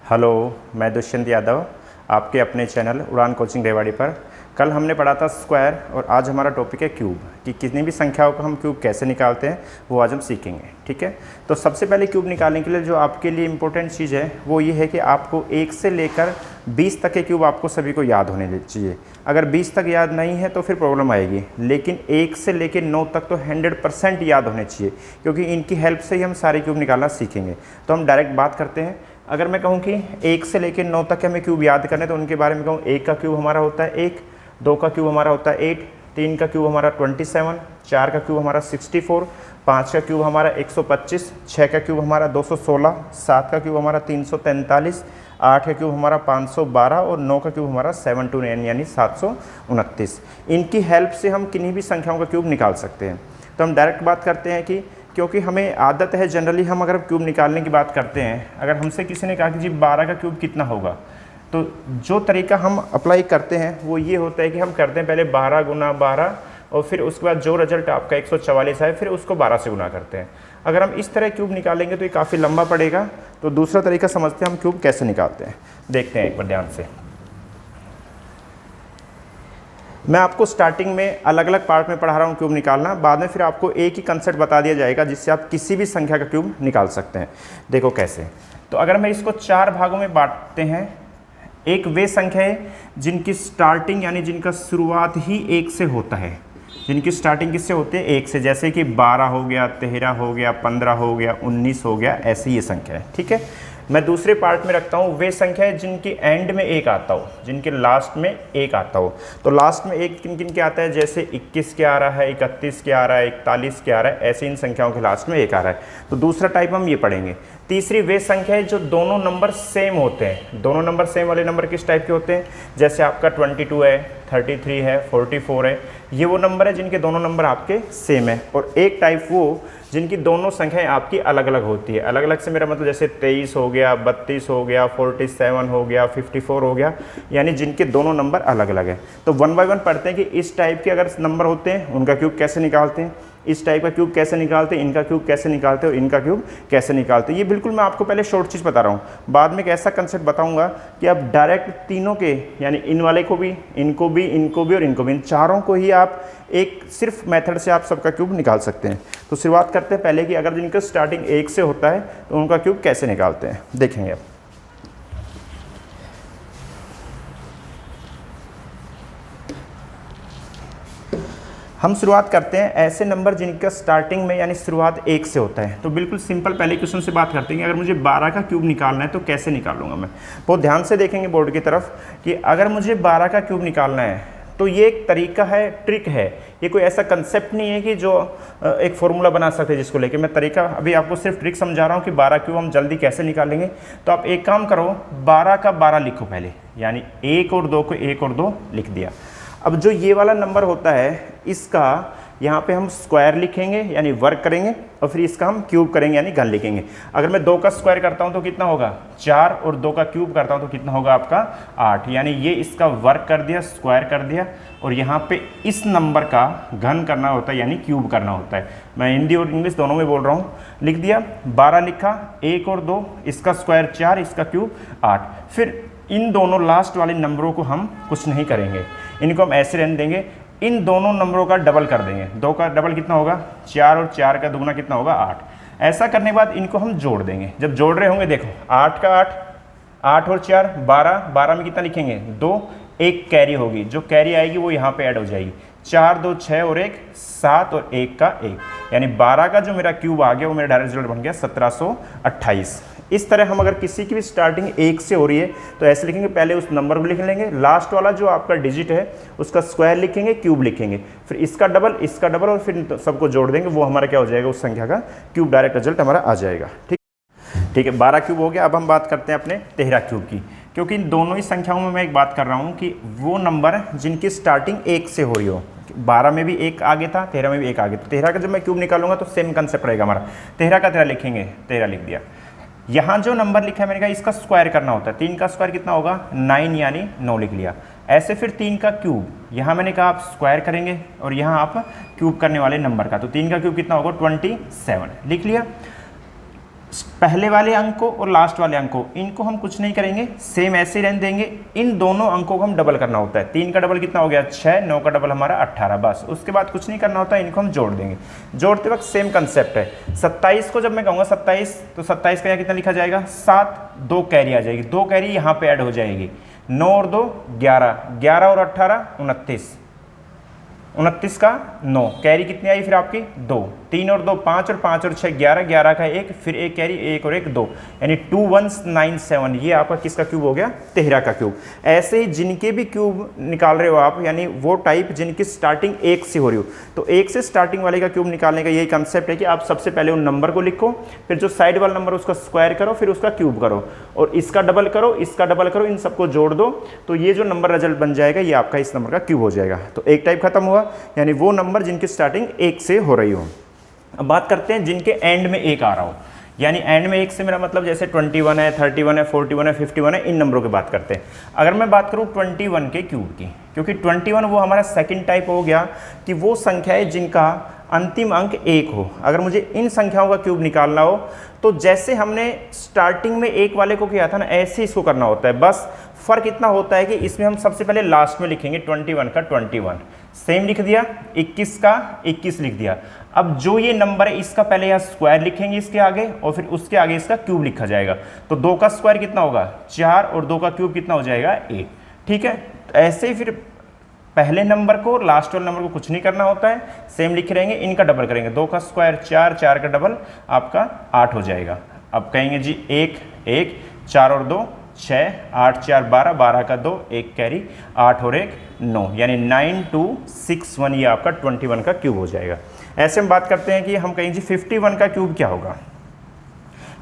Hello, मैं दुष्यंत यादव आपके अपने चैनल उड़ान कोचिंग रेवाड़ी पर। कल हमने पढ़ा था स्क्वायर और आज हमारा टॉपिक है क्यूब कि कितनी भी संख्याओं को हम क्यूब कैसे निकालते हैं वो आज हम सीखेंगे। ठीक है, तो सबसे पहले क्यूब निकालने के लिए जो आपके लिए इम्पोर्टेंट चीज़ है वो ये है कि आपको 1 से लेकर 20 तक के क्यूब आपको सभी को याद होने चाहिए। अगर 20 तक याद नहीं है तो फिर प्रॉब्लम आएगी, लेकिन 1 से लेकर 9 तक तो 100% याद होने चाहिए, क्योंकि इनकी हेल्प से ही हम सारे क्यूब निकालना सीखेंगे। तो हम डायरेक्ट बात करते हैं। अगर मैं कहूँ कि 1 से लेकर 9 तक हमें क्यूब याद करने, तो उनके बारे में कहूँ 1 का क्यूब हमारा होता है 1, 2 का क्यूब हमारा होता है 8, 3 का क्यूब हमारा 27, 4 का क्यूब हमारा 64, 5 का क्यूब हमारा 125, 6 का क्यूब हमारा 216, 7 का क्यूब हमारा 343, 8 का क्यूब हमारा 512 और 9 का क्यूब हमारा 729 यानी 729। इनकी हेल्प से हम किन्हीं भी संख्याओं का क्यूब निकाल सकते हैं। तो हम डायरेक्ट बात करते हैं कि क्योंकि हमें आदत है जनरली, हम अगर क्यूब निकालने की बात करते हैं, अगर हमसे किसी ने कहा कि जी 12 का क्यूब कितना होगा, तो जो तरीका हम अप्लाई करते हैं वो ये होता है कि हम करते हैं पहले 12 गुना 12 और फिर उसके बाद जो रिजल्ट आपका 144 आए फिर उसको 12 से गुना करते हैं। अगर हम इस तरह क्यूब निकालेंगे तो ये काफ़ी लंबा पड़ेगा। तो दूसरा तरीका समझते हैं हम क्यूब कैसे निकालते हैं, देखते हैं एक बार ध्यान से। मैं आपको स्टार्टिंग में अलग अलग पार्ट में पढ़ा रहा हूँ क्यूब निकालना, बाद में फिर आपको एक ही कंसेप्ट बता दिया जाएगा जिससे आप किसी भी संख्या का क्यूब निकाल सकते हैं। देखो कैसे। तो अगर मैं इसको 4 भागों में बांटते हैं, एक वे संख्या है जिनकी स्टार्टिंग यानी जिनका शुरुआत ही 1 से होता है। जिनकी स्टार्टिंग किससे होती है? 1 से। जैसे कि 12 हो गया, 13 हो गया, 15 हो गया, 19 हो गया, ऐसे ये संख्या है। ठीक है, मैं दूसरे पार्ट में रखता हूँ वे संख्या है जिनकी एंड में 1 आता हो, जिनके लास्ट में 1 आता हो। तो लास्ट में 1 किन किन के आता है? जैसे 21 के आ रहा है, 31 के आ रहा है, 41 के आ रहा है, ऐसे इन संख्याओं के लास्ट में 1 आ रहा है। तो दूसरा टाइप हम ये पढ़ेंगे। तीसरी वे संख्या है जो दोनों नंबर सेम होते हैं। दोनों नंबर सेम वाले नंबर किस टाइप के होते हैं? जैसे आपका 22 है, 33 है, 44 है, ये वो नंबर है जिनके दोनों नंबर आपके सेम है। और एक टाइप वो जिनकी दोनों संख्याएं आपकी अलग अलग होती है। अलग अलग से मेरा मतलब जैसे 23 हो गया, 32 हो गया, 47 हो गया, 54 हो गया, यानी जिनके दोनों नंबर अलग अलग हैं। तो 1 बाय 1 पढ़ते हैं कि इस टाइप के अगर नंबर होते हैं उनका क्यूब कैसे निकालते हैं, इस टाइप का क्यूब कैसे निकालते हैं, इनका क्यूब कैसे निकालते हैं और इनका क्यूब कैसे निकालते हैं। ये बिल्कुल मैं आपको पहले शॉर्ट चीज़ बता रहा हूँ, बाद में एक ऐसा कंसेप्ट बताऊँगा कि आप डायरेक्ट तीनों के यानी इन वाले को भी, इनको भी, इनको भी और इनको भी, इन चारों को ही आप एक सिर्फ मेथड से आप सबका क्यूब निकाल सकते हैं। तो शुरुआत करते हैं पहले कि अगर जिनका स्टार्टिंग 1 से होता है तो उनका क्यूब कैसे निकालते हैं, देखेंगे अब। हम शुरुआत करते हैं ऐसे नंबर जिनका स्टार्टिंग में यानी शुरुआत 1 से होता है। तो बिल्कुल सिंपल पहले क्वेश्चन से बात करते हैं कि अगर मुझे 12 का क्यूब निकालना है तो कैसे निकालूंगा मैं। बहुत ध्यान से देखेंगे बोर्ड की तरफ कि अगर मुझे 12 का क्यूब निकालना है तो ये एक तरीका है, ट्रिक है। ये कोई ऐसा कंसेप्ट नहीं है कि जो एक फॉर्मूला बना सकते हैं जिसको लेके मैं तरीका अभी आपको सिर्फ ट्रिक समझा रहा हूँ कि 12 क्यूब हम जल्दी कैसे निकालेंगे। तो आप एक काम करो, 12 का 12 लिखो पहले, यानी 1 और 2 को 1 और 2 लिख दिया। अब जो ये वाला नंबर होता है इसका यहाँ पे हम स्क्वायर लिखेंगे यानी वर्ग करेंगे और फिर इसका हम क्यूब करेंगे यानी घन लिखेंगे। अगर मैं 2 का स्क्वायर करता हूँ तो कितना होगा? 4 और 2 का क्यूब करता हूँ तो कितना होगा आपका? 8। यानी ये इसका वर्ग कर दिया, स्क्वायर कर दिया और यहाँ पे इस नंबर का घन करना होता है यानी क्यूब करना होता है। मैं हिंदी और इंग्लिश दोनों में बोल रहा हूँ। लिख दिया, 12 लिखा, 1 और 2, इसका स्क्वायर 4, इसका क्यूब 8। फिर इन दोनों लास्ट वाले नंबरों को हम कुछ नहीं करेंगे, इनको हम ऐसे रहने देंगे। इन दोनों नंबरों का डबल कर देंगे। 2 का डबल कितना होगा? 4 और 4 का दुगना कितना होगा? 8। ऐसा करने के बाद इनको हम जोड़ देंगे। जब जोड़ रहे होंगे देखो 8 का 8, 8 और 4 12, 12 में कितना लिखेंगे? 2, एक कैरी होगी, जो कैरी आएगी वो यहाँ पे ऐड हो जाएगी। 4 2 6 और 1 7 और 1 का 1, यानी 12 का जो मेरा क्यूब आ गया वो मेरा डायरेक्ट रिजल्ट बन गया 1728। इस तरह हम अगर किसी की भी स्टार्टिंग 1 से हो रही है तो ऐसे लिखेंगे, पहले उस नंबर को लिख लेंगे, लास्ट वाला जो आपका डिजिट है उसका स्क्वायर लिखेंगे, क्यूब लिखेंगे, फिर इसका डबल और फिर सबको जोड़ देंगे। वो हमारा क्या हो जाएगा? उस संख्या का क्यूब डायरेक्ट रिजल्ट हमारा आ जाएगा। ठीक है, 12 क्यूब हो गया। अब हम बात करते हैं अपने 13 क्यूब की, क्योंकि इन दोनों ही संख्याओं में मैं एक बात कर रहा हूँ कि वो नंबर जिनकी स्टार्टिंग 1 से हो रही हो। 12 में भी 1 आगे था, 13 में भी 1 आगे। तो 13 का जब मैं क्यूब निकालूंगा तो सेम कंसेप्ट रहेगा हमारा। 13 का 13 लिखेंगे, 13 लिख दिया। यहाँ जो नंबर लिखा है मैंने कहा इसका स्क्वायर करना होता है। 3 का स्क्वायर कितना होगा? 9 यानी 9 लिख लिया। ऐसे फिर 3 का क्यूब, यहाँ मैंने कहा आप स्क्वायर करेंगे और यहाँ आप क्यूब करने वाले नंबर का। तो 3 का क्यूब कितना होगा? 27 लिख लिया। पहले वाले अंक को और लास्ट वाले अंक को, इनको हम कुछ नहीं करेंगे, सेम ऐसे ही रहने देंगे। इन दोनों अंकों को हम डबल करना होता है। 3 का डबल कितना हो गया 6, 9 का डबल हमारा 18, बस उसके बाद कुछ नहीं करना होता है, इनको हम जोड़ देंगे। जोड़ते वक्त सेम कंसेप्ट है। 27 को जब मैं कहूँगा 27, तो 27 का यहाँ कितना लिखा जाएगा 7, 2 कैरी आ जाएगी, 2 कैरी यहाँ पे ऐड हो जाएगी, 9 और 2 11, 11 और 18 29, 29 का 9, कैरी कितनी आई फिर आपकी 2, 3 और 2 5 और 5 और 6 11, 11 का 1, फिर एक कैरी 1 और 1 2, यानी 2197। ये आपका किसका क्यूब हो गया 13 का क्यूब। ऐसे ही जिनके भी क्यूब निकाल रहे हो आप, यानी वो टाइप जिनकी स्टार्टिंग 1 से हो रही हो, तो 1 से स्टार्टिंग वाले का क्यूब निकालने का यही कंसेप्ट है कि आप सबसे पहले उन नंबर को लिखो, फिर जो साइड वाला नंबर उसका स्क्वायर करो, फिर उसका क्यूब करो, और इसका डबल करो, इसका डबल करो, इन सबको जोड़ दो, तो ये जो नंबर रिजल्ट बन जाएगा ये आपका इस नंबर का क्यूब हो जाएगा। तो एक टाइप खत्म हुआ, यानी वो नंबर जिनकी स्टार्टिंग 1 से हो रही हो। अब बात करते हैं जिनके एंड में 1 आ रहा हो, यानी एंड में 1 से मेरा मतलब जैसे 21 है, 31 है, 41 है, 51 है, इन नंबरों की बात करते हैं। अगर मैं बात करूं 21 के क्यूब की, क्योंकि 21 वो हमारा सेकंड टाइप हो गया कि वो संख्या है जिनका अंतिम अंक 1 हो। अगर मुझे इन संख्याओं का क्यूब निकालना हो तो जैसे हमने स्टार्टिंग में 1 वाले को किया था ना, ऐसे इसको करना होता है। बस फर्क इतना होता है कि इसमें हम सबसे पहले लास्ट में लिखेंगे 21 का 21, सेम लिख दिया, 21 का 21 लिख दिया। अब जो ये नंबर है इसका पहले यहाँ स्क्वायर लिखेंगे इसके आगे, और फिर उसके आगे इसका क्यूब लिखा जाएगा। तो 2 का स्क्वायर कितना होगा 4, और 2 का क्यूब कितना हो जाएगा 1। ठीक है, तो ऐसे ही फिर पहले नंबर को और लास्ट वाले नंबर को कुछ नहीं करना होता है, सेम लिखे रहेंगे, इनका डबल करेंगे। 2 का स्क्वायर 4, 4 का डबल आपका 8 हो जाएगा। अब कहेंगे जी 1 1, 4 और 2 6, 8 4 12, 12 का 2, 1 कैरी, 8 और 1 9, यानी 9261 ये आपका 21 का क्यूब हो जाएगा। ऐसे हम बात करते हैं कि हम कहेंगे जी 51 का क्यूब क्या होगा।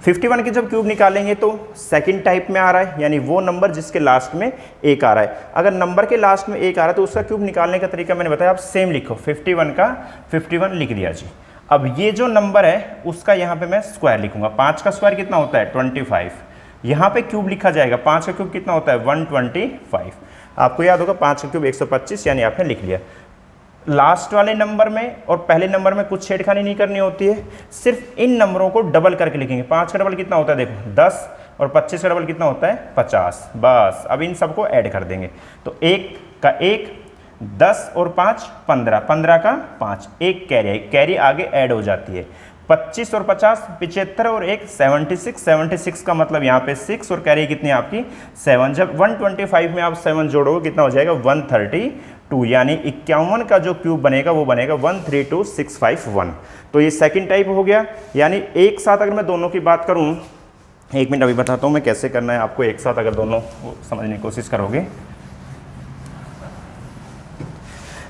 51 के जब क्यूब निकालेंगे तो सेकंड टाइप में आ रहा है, यानी वो नंबर जिसके लास्ट में 1 आ रहा है। अगर नंबर के लास्ट में 1 आ रहा है तो उसका क्यूब निकालने का तरीका मैंने बताया, आप सेम लिखो, 51 का 51 लिख दिया जी। अब ये जो नंबर है उसका यहाँ पे मैं स्क्वायर लिखूंगा। 5 का स्क्वायर कितना होता है 25, यहाँ पे क्यूब लिखा जाएगा। 5 का क्यूब कितना होता है 125, आपको याद होगा 5 का क्यूब 125, यानी आपने लिख लिया। लास्ट वाले नंबर में और पहले नंबर में कुछ छेड़खानी नहीं करनी होती है, सिर्फ इन नंबरों को डबल करके लिखेंगे। 5 का डबल कितना होता है देखो 10, और 25 का डबल कितना होता है 50, बस अब इन सबको ऐड कर देंगे। तो 1 का 1, 10 और 5 15, 15 का 5, 1 कैरी, कैरी आगे ऐड हो जाती है। 25 और 50 75 और 1 76, 76 का मतलब यहाँ पे 6 और कैरी कितनी आपकी 7। जब 125 में आप 7 जोड़ोगे कितना हो जाएगा 132, यानी 51 का जो क्यूब बनेगा वो बनेगा 132651। तो ये सेकंड टाइप हो गया। यानी एक साथ अगर मैं दोनों की बात करूँ, 1 मिनट अभी बताता हूँ मैं कैसे करना है आपको, एक साथ अगर दोनों समझने की कोशिश करोगे।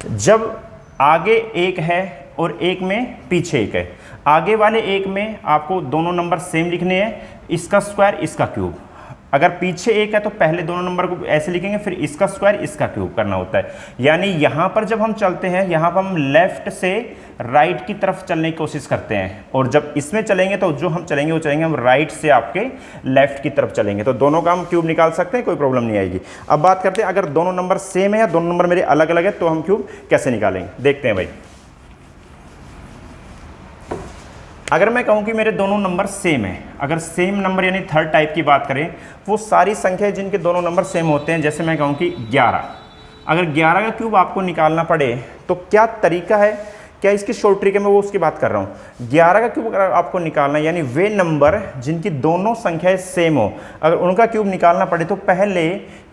जब आगे 1 है और 1 में पीछे 1 है, आगे वाले 1 में आपको दोनों नंबर सेम लिखने हैं, इसका स्क्वायर इसका क्यूब। अगर पीछे 1 है तो पहले दोनों नंबर को ऐसे लिखेंगे, फिर इसका स्क्वायर इसका क्यूब करना होता है। यानी यहाँ पर जब हम चलते हैं, यहाँ पर हम लेफ्ट से राइट की तरफ चलने की कोशिश करते हैं, और जब इसमें चलेंगे तो जो हम चलेंगे वो चलेंगे हम राइट से आपके लेफ्ट की तरफ चलेंगे। तो दोनों का हम क्यूब निकाल सकते हैं, कोई प्रॉब्लम नहीं आएगी। अब बात करते हैं अगर दोनों नंबर सेम है या दोनों नंबर मेरे अलग अलग है तो हम क्यूब कैसे निकालेंगे, देखते हैं भाई। अगर मैं कहूँ कि मेरे दोनों नंबर सेम है, अगर सेम नंबर यानी थर्ड टाइप की बात करें, वो सारी संख्याएं जिनके दोनों नंबर सेम होते हैं। जैसे मैं कहूँ कि 11, अगर 11 का क्यूब आपको निकालना पड़े तो क्या तरीका है, क्या इसकी शॉर्ट ट्रिक है, मैं वो उसकी बात कर रहा हूँ। 11 का क्यूब अगर आपको निकालना है, यानी वे नंबर जिनकी दोनों संख्याएं सेम हो, अगर उनका क्यूब निकालना पड़े तो पहले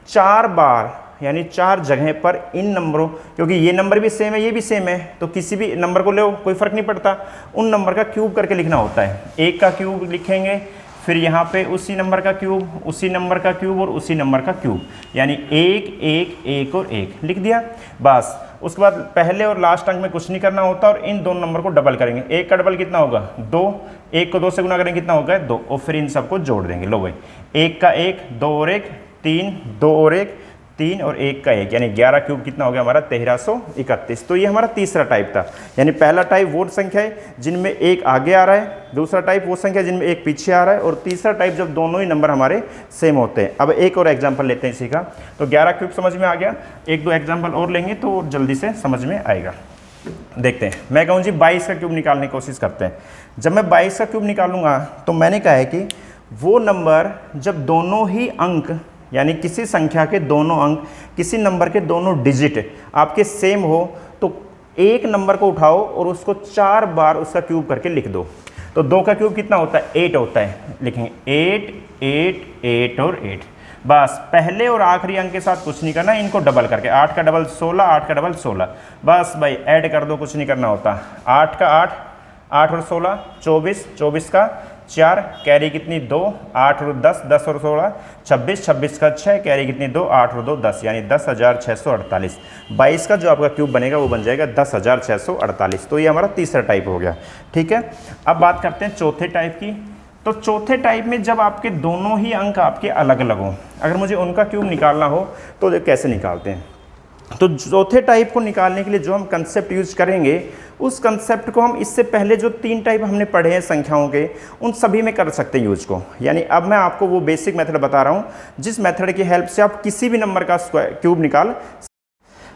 4 बार यानी 4 जगह पर इन नंबरों, क्योंकि ये नंबर भी सेम है ये भी सेम है, तो किसी भी नंबर को ले कोई फर्क नहीं पड़ता, उन नंबर का क्यूब करके लिखना होता है। 1 का क्यूब लिखेंगे, फिर यहाँ पे उसी नंबर का क्यूब, उसी नंबर का क्यूब और उसी नंबर का क्यूब, यानी 1 1 1 और 1 लिख दिया बस। उसके बाद पहले और लास्ट अंक में कुछ नहीं करना होता, और इन दोनों नंबर को डबल करेंगे। 1 का डबल कितना होगा 2, 1 को 2 से गुना करेंगे कितना होगा 2, और फिर इन सबको जोड़ देंगे। लो भाई 1 का 1, 2 और 1 3, 2 और 1 3 और 1 का 1, यानी 11 क्यूब कितना हो गया हमारा 1331। तो ये हमारा तीसरा टाइप था। यानी पहला टाइप वो संख्या है जिनमें 1 आगे आ रहा है, दूसरा टाइप वो संख्या जिनमें 1 पीछे आ रहा है, और तीसरा टाइप जब दोनों ही नंबर हमारे सेम होते हैं। अब एक और एग्जाम्पल लेते हैं इसी का। तो 11 क्यूब समझ में आ गया, 1-2 एग्जाम्पल और लेंगे तो जल्दी से समझ में आएगा। देखते हैं, मैं कहूँ जी 22 का क्यूब निकालने की कोशिश करते हैं। जब मैं 22 का क्यूब निकालूंगा तो मैंने कहा है कि वो नंबर जब दोनों ही अंक यानी किसी संख्या के दोनों अंक, किसी नंबर के दोनों डिजिट आपके सेम हो तो एक नंबर को उठाओ और उसको 4 बार उसका क्यूब करके लिख दो। तो 2 का क्यूब कितना होता है? 8 होता है। लिखेंगे 8 8 8 और 8। बस पहले और आखिरी अंक के साथ कुछ नहीं करना, इनको डबल करके 8 का डबल 16, 8 का डबल 16। बस भाई ऐड कर दो, कुछ नहीं करना होता। 8 का 8, 8 और 16 24, 24 का 4, कैरी कितनी 2, 8 और 10, 10 और 16 26, 26 का 6, कैरी कितनी 2, 8 और 2 10, यानी 10,648। 22 का जो आपका क्यूब बनेगा वो बन जाएगा 10,648। तो ये हमारा तीसरा टाइप हो गया। ठीक है, अब बात करते हैं चौथे टाइप की। तो चौथे टाइप में जब आपके दोनों ही अंक आपके अलग अलग हों, अगर मुझे उनका क्यूब निकालना हो तो कैसे निकालते हैं? तो चौथे टाइप को निकालने के लिए जो हम कंसेप्ट यूज करेंगे, उस कंसेप्ट को हम इससे पहले जो 3 टाइप हमने पढ़े हैं संख्याओं के, उन सभी में कर सकते हैं यूज को। यानी अब मैं आपको वो बेसिक मेथड बता रहा हूँ जिस मेथड की हेल्प से आप किसी भी नंबर का क्यूब निकाल।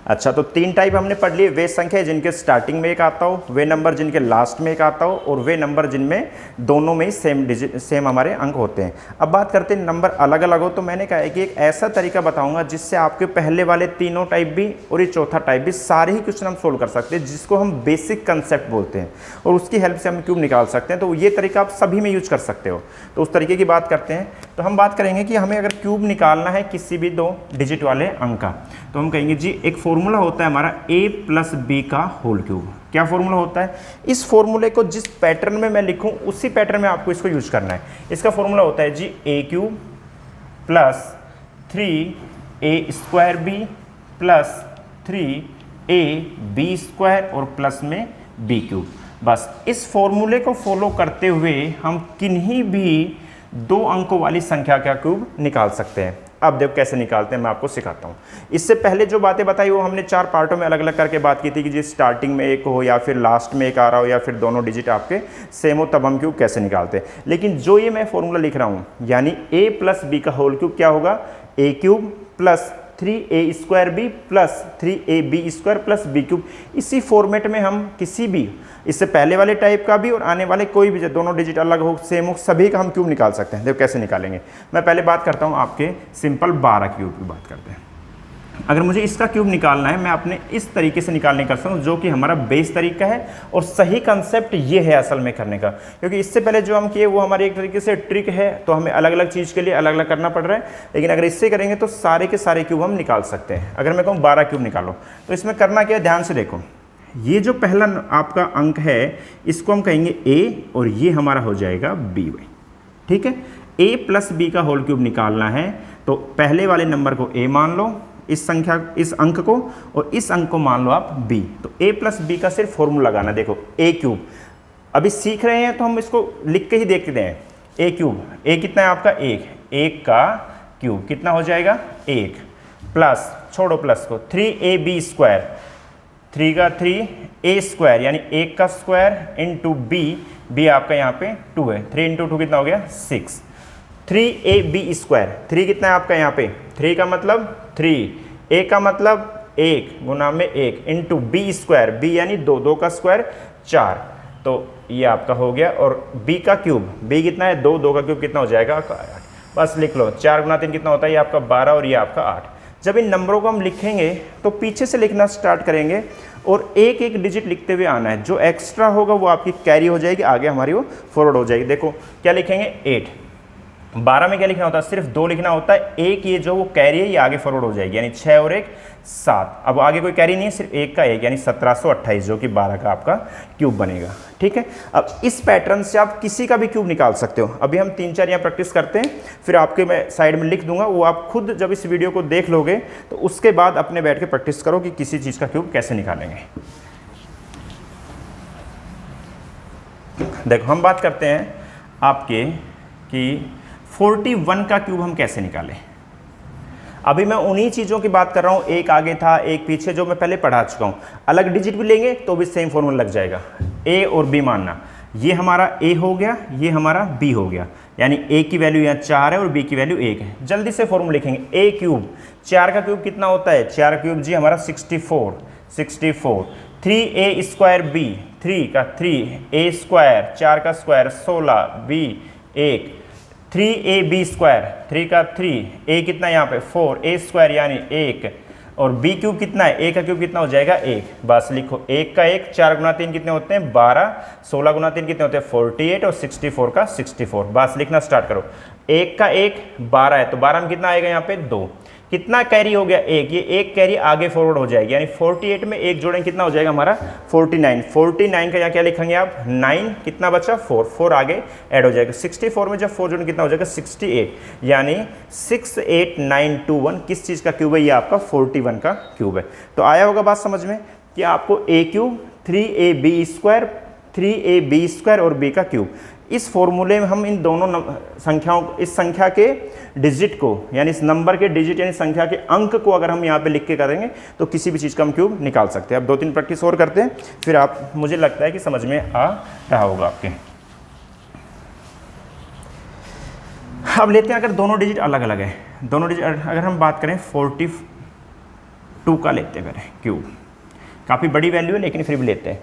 अच्छा, तो 3 टाइप हमने पढ़ लिए। वे संख्या जिनके स्टार्टिंग में एक आता हो, वे नंबर जिनके लास्ट में एक आता हो, और वे नंबर जिनमें दोनों में ही सेम हमारे अंक होते हैं। अब बात करते हैं नंबर अलग अलग हो। तो मैंने कहा है कि एक ऐसा तरीका बताऊंगा जिससे आपके पहले वाले तीनों टाइप भी और ये चौथा टाइप भी सारे ही क्वेश्चन हम सोल्व कर सकते हैं, जिसको हम बेसिक कंसेप्ट बोलते हैं, और उसकी हेल्प से हम क्यूब निकाल सकते हैं। तो ये तरीका आप सभी में यूज कर सकते हो। तो उस तरीके की बात करते हैं। तो हम बात करेंगे कि हमें अगर क्यूब निकालना है किसी भी 2 डिजिट वाले अंक का, तो हम कहेंगे जी एक फॉर्मूला होता है हमारा a + b का होल क्यूब। क्या फॉर्मूला होता है? इस फॉर्मूले को जिस पैटर्न में मैं लिखूं उसी पैटर्न में आपको इसको यूज करना है। इसका फॉर्मूला होता है जी a³ + 3a² b + 3ab² और प्लस में b³। बस इस फॉर्मूले को फॉलो करते हुए हम किन्हीं भी 2 अंकों वाली संख्या का क्यूब निकाल सकते हैं। अब देखो कैसे निकालते हैं, मैं आपको सिखाता हूँ। इससे पहले जो बातें बताई वो हमने 4 पार्टों में अलग अलग करके बात की थी कि जी स्टार्टिंग में एक हो या फिर लास्ट में एक आ रहा हो या फिर दोनों डिजिट आपके सेम हो, तब हम क्यूब कैसे निकालते हैं। लेकिन जो ये मैं फॉर्मूला लिख रहा हूँ यानी a + b का होल क्यूब क्या होगा? a³ + 3a² + 3ab² + b³। इसी फॉर्मेट में हम किसी भी इससे पहले वाले टाइप का भी और आने वाले कोई भी दोनों डिजिट अलग हो सेम हो सभी का हम क्यूब निकाल सकते हैं। देखो कैसे निकालेंगे। मैं पहले बात करता हूँ आपके सिंपल 12 क्यूब की बात करते हैं। अगर मुझे इसका क्यूब निकालना है, मैं अपने इस तरीके से निकालने कर सकता हूँ, जो कि हमारा बेस तरीका है और सही कंसेप्ट ये है असल में करने का। क्योंकि इससे पहले जो हम किए वो हमारी एक तरीके से ट्रिक है, तो हमें अलग अलग चीज़ के लिए अलग अलग करना पड़ रहा है। लेकिन अगर इससे करेंगे तो सारे के सारे क्यूब हम निकाल सकते हैं। अगर मैं कहूँ 12 क्यूब निकालो, तो इसमें करना क्या है, ध्यान से देखो। ये जो पहला आपका अंक है इसको हम कहेंगे a और ये हमारा हो जाएगा b। ठीक है, a + b का होल क्यूब निकालना है तो पहले वाले नंबर को a मान लो, इस संख्या इस अंक को, और इस अंक को मान लो आप b। तो a + b का सिर्फ फॉर्मूला लगाना। देखो a³, अभी सीख रहे हैं तो हम इसको लिख के ही देखते हैं। a³ a कितना है आपका? 1 का क्यूब कितना हो जाएगा? 1 प्लस, छोड़ो प्लस को, 3ab², 3 का 3a² यानी 1 का स्क्वायर इंटू b आपका यहाँ पे 2 है। 3 × 2 कितना हो गया? 6। 3ab², 3 कितना है आपका यहाँ पे? 3 का मतलब 3, a का मतलब 1 गुना में 1 इंटू b² b यानी 2, 2 का स्क्वायर 4। तो ये आपका हो गया। और b का क्यूब, b कितना है? 2, 2 का क्यूब कितना हो जाएगा? 8। बस लिख लो, 4 × 3 कितना होता है? ये आपका 12 और ये आपका 8। जब इन नंबरों को हम लिखेंगे तो पीछे से लिखना स्टार्ट करेंगे और एक एक डिजिट लिखते हुए आना है। जो एक्स्ट्रा होगा वो आपकी कैरी हो जाएगी, आगे हमारी वो फॉरवर्ड हो जाएगी। देखो क्या लिखेंगे? 8। 12 में क्या लिखना होता है? सिर्फ 2 लिखना होता है। एक ये जो वो कैरी है ये आगे फॉरवर्ड हो जाएगी, यानी 6 और 1 7। अब आगे कोई कैरी नहीं है, सिर्फ 1 का 1 यानी 1728 जो कि 12 का आपका क्यूब बनेगा। ठीक है, अब इस पैटर्न से आप किसी का भी क्यूब निकाल सकते हो। अभी हम 3-4 यहाँ प्रैक्टिस करते हैं, फिर आपके मैं साइड में लिख दूंगा, वो आप खुद जब इस वीडियो को देख लोगे तो उसके बाद अपने बैठ के प्रैक्टिस करो कि किसी चीज़ का क्यूब कैसे निकालेंगे। देखो हम बात करते हैं आपके कि 41 का क्यूब हम कैसे निकालें। अभी मैं उन्हीं चीज़ों की बात कर रहा हूँ, एक आगे था एक पीछे, जो मैं पहले पढ़ा चुका हूँ। अलग डिजिट भी लेंगे तो भी सेम फॉर्मूला लग जाएगा। a और b मानना, ये हमारा a हो गया, ये हमारा b हो गया, यानी a की वैल्यू यहाँ 4 है और b की वैल्यू 1 है। जल्दी से फॉर्मूला लिखेंगे। a³, 4 का क्यूब कितना होता है? 4 का क्यूब जी हमारा 64। 3a² b, 3 का 3, a स्क्वायर 4 का स्क्वायर 16, b 1, 3ab स्क्वायर 3 का 3, a कितना यहाँ पे 4, a स्क्वायर यानी 1 और b क्यूब कितना है, a का क्यूब कितना हो जाएगा 1, बस लिखो 1 का 1, 4 गुना 3 कितने होते हैं 12, 16 गुना 3 कितने होते हैं 48 और 64 का 64, बस लिखना स्टार्ट करो। 1 का 1 12 है तो 12 में कितना आएगा यहाँ पे 2, कितना कैरी हो गया 1, ये 1 कैरी आगे फॉरवर्ड हो जाएगी यानी 48 में 1 जोड़ेंगे कितना हो जाएगा हमारा 49, 49 का यहाँ क्या लिखेंगे आप 9, कितना बचा 4, 4 आगे ऐड हो जाएगा। 64 में जब 4 जोड़ेंगे कितना हो जाएगा 68 यानी 68921 किस चीज़ का क्यूब है, ये आपका 41 का क्यूब है। तो आया होगा बात समझ में कि आपको a cube 3ab square 3ab square और b का क्यूब, इस फॉर्मूले में हम इन दोनों संख्याओं, इस संख्या के डिजिट को यानी इस नंबर के डिजिट यानी संख्या के अंक को अगर हम यहाँ पे लिख के करेंगे तो किसी भी चीज़ का हम क्यूब निकाल सकते हैं। अब 2-3 प्रैक्टिस और करते हैं फिर आप, मुझे लगता है कि समझ में आ रहा होगा आपके। अब लेते हैं अगर दोनों डिजिट अलग अलग है, दोनों डिजिट अगर हम बात करें 42 का लेते हैं क्यूब, काफ़ी बड़ी वैल्यू है लेकिन फिर भी लेते हैं।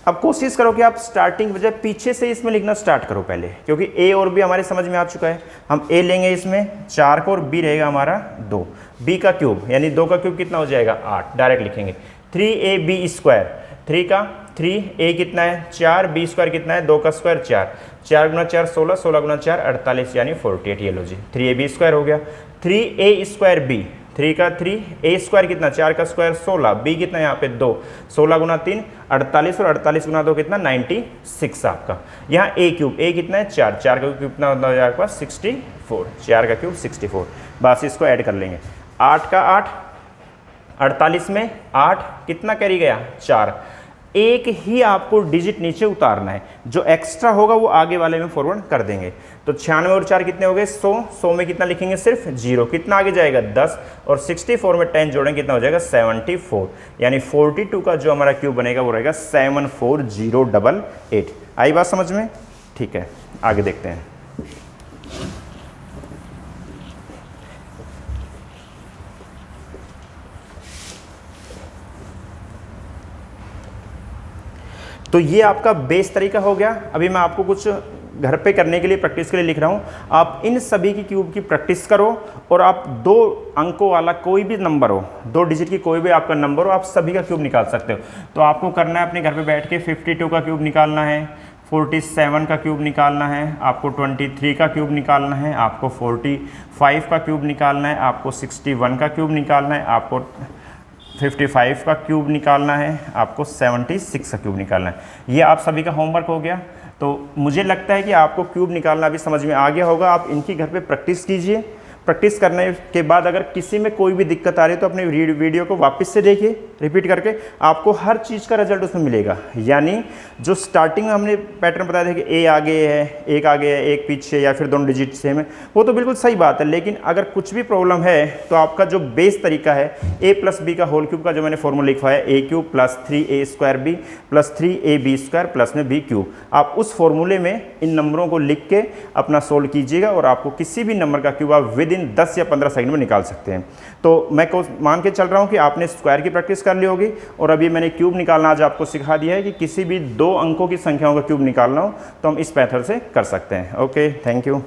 अब कोशिश करो कि आप स्टार्टिंग बजाय पीछे से इसमें लिखना स्टार्ट करो पहले, क्योंकि a और b हमारे समझ में आ चुका है। हम a लेंगे इसमें 4 को और b रहेगा हमारा 2, b का क्यूब यानी 2 का क्यूब कितना हो जाएगा 8, डायरेक्ट लिखेंगे 3ab स्क्वायर 3 का 3, a कितना है 4, b स्क्वायर कितना है 2 का स्क्वायर 4, 4 गुना 4 16, 16 गुना 4 48 यानी 48, ये लो जी 3ab स्क्वायर हो गया। 3a स्क्वायर b 3 का 3, a स्क्वायर कितना 4 का स्क्वायर 16, b कितना यहाँ पे 2, 16 गुना 3 48 और 48 गुना 2 कितना 96 आपका। यहाँ a क्यूब, a कितना है 4, 4 का क्यूब कितना होता है आपका 64, 4 का क्यूब 64, बस इसको ऐड कर लेंगे। 8 का 8, 48 में 8 कितना कैरी गया 4, एक ही आपको डिजिट नीचे उतारना है, जो एक्स्ट्रा होगा वो आगे वाले में फॉरवर्ड कर देंगे। तो 96 और 4 कितने हो गए 100, 100 में कितना लिखेंगे सिर्फ 0, कितना आगे जाएगा 10 और 64 में 10 जोड़ेंगे कितना हो जाएगा 74, यानी 42 का जो हमारा क्यूब बनेगा वो रहेगा 74088। आई बात समझ में? ठीक है, आगे देखते हैं। तो ये आपका बेस तरीका हो गया। अभी मैं आपको कुछ घर पे करने के लिए, प्रैक्टिस के लिए लिख रहा हूँ। आप इन सभी की क्यूब की प्रैक्टिस करो और आप 2 अंकों वाला कोई भी नंबर हो, 2 डिजिट की कोई भी आपका नंबर हो, आप सभी का क्यूब निकाल सकते हो। तो आपको करना है अपने घर पे बैठ के 52 का क्यूब निकालना है, 47 का क्यूब निकालना है, आपको 23 का क्यूब निकालना है, आपको 45 का क्यूब निकालना है, आपको 61 का क्यूब निकालना है, आपको 55 का क्यूब निकालना है, आपको 76 का क्यूब निकालना है। ये आप सभी का होमवर्क हो गया। तो मुझे लगता है कि आपको क्यूब निकालना भी समझ में आ गया होगा। आप इनकी घर पे प्रैक्टिस कीजिए। प्रैक्टिस करने के बाद अगर किसी में कोई भी दिक्कत आ रही है तो अपने वीडियो को वापस से देखिए, रिपीट करके, आपको हर चीज़ का रिजल्ट उसमें मिलेगा। यानी जो स्टार्टिंग में हमने पैटर्न बताया था कि ए आगे है, एक आगे है, एक पीछे, या फिर दोनों डिजिट सेम है, वो तो बिल्कुल सही बात है। लेकिन अगर कुछ भी प्रॉब्लम है तो आपका जो बेस तरीका है a प्लस बी का होल क्यूब का जो मैंने फॉर्मूला लिखा है, a cube plus 3a square B plus 3ab square plus में b क्यूब, आप उस फॉर्मूले में इन नंबरों को लिख के अपना सोल्व कीजिएगा और आपको किसी भी नंबर का क्यूब आप विद इन 10 या 15 सेकंड में निकाल सकते हैं। तो मैं मान के चल रहा हूँ कि आपने स्क्वायर की प्रैक्टिस कर ली होगी और अभी मैंने क्यूब निकालना आज आपको सिखा दिया है कि किसी भी 2 अंकों की संख्याओं का क्यूब निकालना हो तो हम इस मेथड से कर सकते हैं। Okay, thank you.